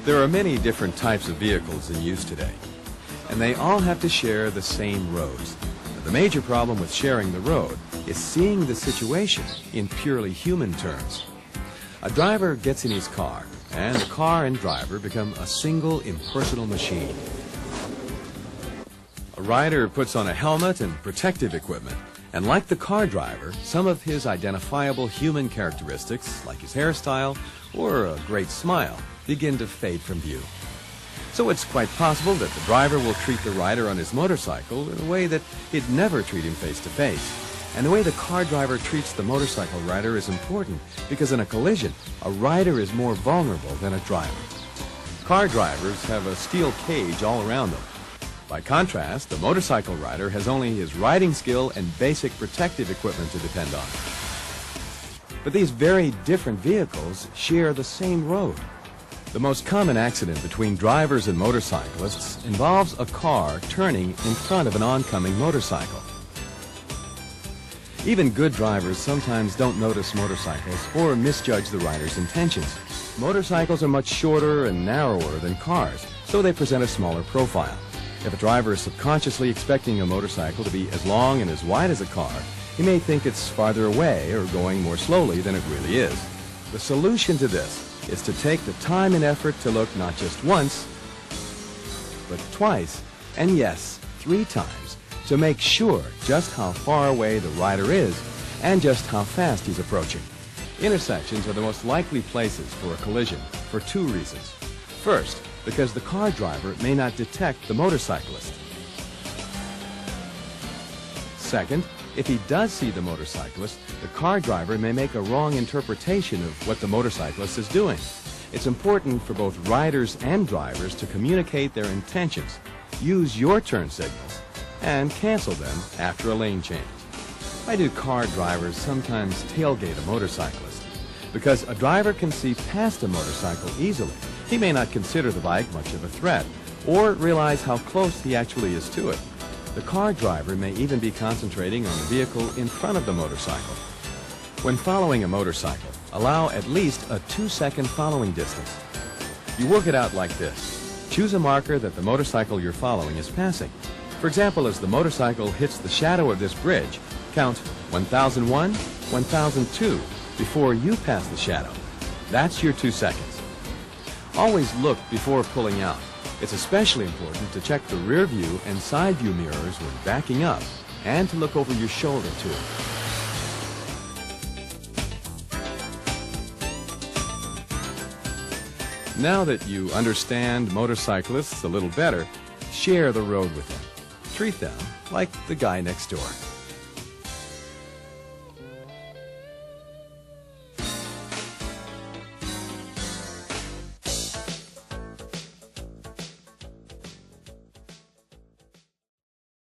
There are many different types of vehicles in use today, and they all have to share the same roads. The major problem with sharing the road is seeing the situation in purely human terms. A driver gets in his car, and the car and driver become a single impersonal machine. A rider puts on a helmet and protective equipment, and like the car driver, some of his identifiable human characteristics, like his hairstyle or a great smile, begin to fade from view. So it's quite possible that the driver will treat the rider on his motorcycle in a way that he'd never treat him face to face. And the way the car driver treats the motorcycle rider is important because in a collision, a rider is more vulnerable than a driver. Car drivers have a steel cage all around them. By contrast, the motorcycle rider has only his riding skill and basic protective equipment to depend on. But these very different vehicles share the same road. The most common accident between drivers and motorcyclists involves a car turning in front of an oncoming motorcycle. Even good drivers sometimes don't notice motorcycles or misjudge the rider's intentions. Motorcycles are much shorter and narrower than cars, so they present a smaller profile. If a driver is subconsciously expecting a motorcycle to be as long and as wide as a car, he may think it's farther away or going more slowly than it really is. The solution to this is to take the time and effort to look not just once, but twice, and yes, 3 times, to make sure just how far away the rider is and just how fast he's approaching. Intersections are the most likely places for a collision for 2 reasons. First, because the car driver may not detect the motorcyclist. Second, if he does see the motorcyclist, the car driver may make a wrong interpretation of what the motorcyclist is doing. It's important for both riders and drivers to communicate their intentions, use your turn signals, and cancel them after a lane change. Why do car drivers sometimes tailgate a motorcyclist? Because a driver can see past a motorcycle easily. He may not consider the bike much of a threat, or realize how close he actually is to it. The car driver may even be concentrating on the vehicle in front of the motorcycle. When following a motorcycle, allow at least a 2-second following distance. You work it out like this. Choose a marker that the motorcycle you're following is passing. For example, as the motorcycle hits the shadow of this bridge, count 1001, 1002 before you pass the shadow. That's your 2 seconds. Always look before pulling out. It's especially important to check the rear view and side view mirrors when backing up, and to look over your shoulder too. Now that you understand motorcyclists a little better, share the road with them. Treat them like the guy next door.